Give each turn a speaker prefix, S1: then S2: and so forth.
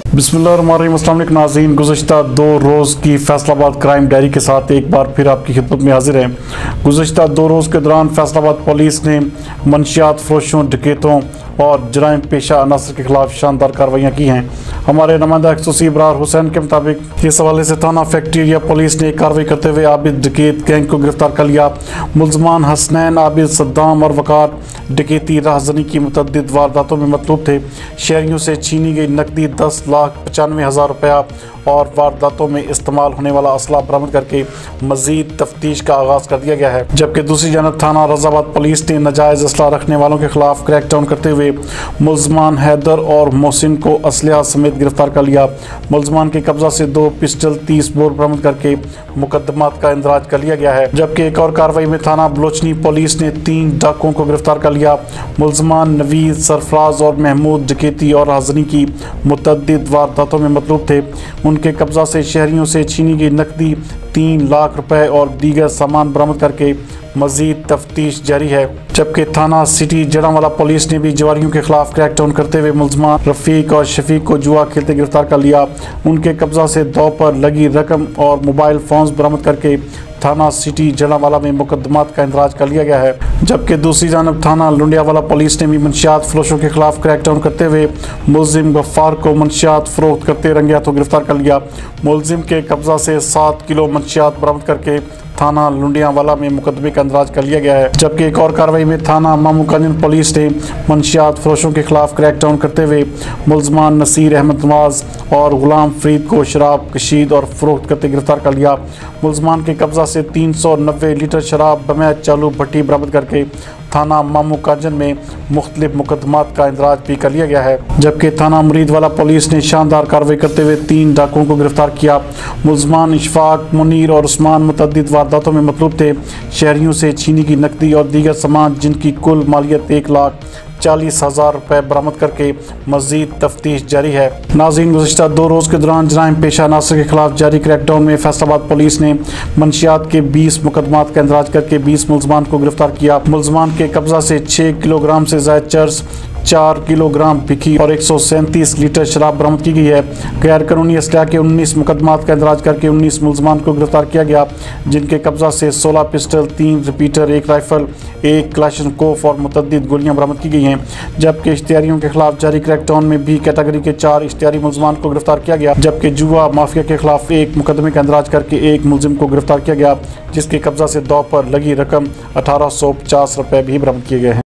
S1: बिस्मिल्लाहिर्रहमानिर्रहीम। अस्सलाम वालेकुम नाज़रीन, गुज़श्ता 2 रोज़ की फैसलाबाद क्राइम डायरी के साथ एक बार फिर आपकी खिदमत में हाजिर है। गुज़श्ता 2 रोज़ के दौरान फैसलाबाद पुलिस ने मंशियात फरोशों, डकैतों और जराइम पेशा अनासर के खिलाफ शानदार कार्रवाइयाँ की हैं। हमारे नुमाइंदा एक्सोसी इब्रार हुसैन के मुताबिक इस हवाले से थाना फैक्ट्रिया पुलिस ने कार्रवाई करते हुए आबिद डकैत गैंग को गिरफ्तार कर लिया। मुलजमान हसनैन, आबिद, सद्दाम और वकार डकैती राहजनी की मुतअद्दिद वारदातों में मतलूब थे। शहरियों से छीनी गई नकदी 10,95,000 रुपया और वारदातों में इस्तेमाल होने वाला असला बरामद करके मजीद तफ्तीश का आगाज़ कर दिया गया है। जबकि दूसरी जानब थाना रजाबाद पुलिस ने नाजायज़ असला रखने वालों के खिलाफ क्रैकडाउन करते हुए मुलजमान हैदर और मोहसिन को असलहा समेत गिरफ्तार कर लिया। मुलजमान के कब्जा से 2 पिस्टल 30 बोर बरामद करके मुकदमात का इंदराज कर लिया गया है। जबकि एक और कार्रवाई में थाना बलोचनी पुलिस ने 3 डाकुओं को गिरफ्तार कर लिया। मुलजमान नवीद, सरफराज और महमूद डकैती और हाजनी की मुतअद्दिद वारदातों में मतलूब थे। उनके कब्जा से शहरियों से छीनी गई नकदी 3 लाख रुपए और दीगर सामान बरामद करके मजीद तफ्तीश जारी है। जबकि थाना सिटी जड़ांवाला पुलिस ने भी जवारियों के खिलाफ क्रैकडाउन करते हुए मुलजमान रफ़ीक और शफीक को जुआ खेलते गिरफ्तार कर लिया। उनके कब्जा से दौ पर लगी रकम और मोबाइल फ़ोन्स बरामद करके थाना सिटी जड़ांवाला में मुकदमात का इंदराज कर लिया गया है। जबकि दूसरी जानब थाना लुंडियावाला पुलिस ने भी मंशियात फरोशों के खिलाफ क्रैकडाउन करते हुए मुलजिम गफ्फार को मंशियात फरोख्त करते रंगे हाथों गिरफ्तार कर लिया। मुलजिम के कब्जा से 7 किलो मंशियात बरामद करके थाना लुंडियावाला में मुकदमे का इंदराज कर लिया गया है। जबकि एक और कार्रवाई में थाना मामूकांजन पुलिस ने मंशियात फरोशों के खिलाफ क्रैकडाउन करते हुए मुलजमान नसीर अहमद नवाज और गुलाम फरीद को शराब कशीद और फरोख्त करते गिरफ्तार कर लिया। मुलजमान के कब्जा से 390 लीटर शराब बमैद चालू भट्टी बरामद करके थाना मामूकांजन में मुख्तलिफ मुकदमात का इंदराज भी कर लिया गया है। जबकि थाना मुरीदवाला पुलिस ने शानदार कार्रवाई करते हुए 3 डाकुओं को गिरफ्तार किया। मुलजमान इशफाक, मुनीर और उस्मान मुतअद्दिद वारदातों में मतलूब थे। शहरियों से छीनी की नकदी और दीगर सामान जिनकी कुल मालियत 1,40,000 रुपये बरामद करके मजीद तफ्तीश जारी है। नाज़रीन, गुज़श्ता 2 रोज़ के दौरान जराइम पेशा अनासर के खिलाफ जारी क्रैकडाउन में फैसलाबाद पुलिस ने मंशियात के 20 मुकदमात का इंदराज करके 20 मुलजमान को गिरफ्तार किया। मुलजमान के कब्जा से 6 किलोग्राम से ज़ायद चर्स, 4 किलोग्राम भिकी और 137 लीटर शराब बरामद की गई है। गैर कानूनी असलहा के 19 मुकदमात का इंदराज करके 19 मुलजमान को गिरफ्तार किया गया, जिनके कब्जा से 16 पिस्टल, 3 रिपीटर, 1 राइफल, 1 क्लाशनकोफ और मुतअद्दिद गोलियां बरामद की गई हैं। जबकि इश्तियारियों के खिलाफ जारी क्रैकडाउन में भी कैटेगरी के 4 इश्तियारी मुलजमान को गिरफ्तार किया गया। जबकि जुआ माफिया के खिलाफ 1 मुकदमे का इंदराज करके 1 मुलजिम को गिरफ्तार किया गया, जिसके कब्जा से दौ पर लगी रकम 1,850 रुपये भी बरामद किए गए हैं।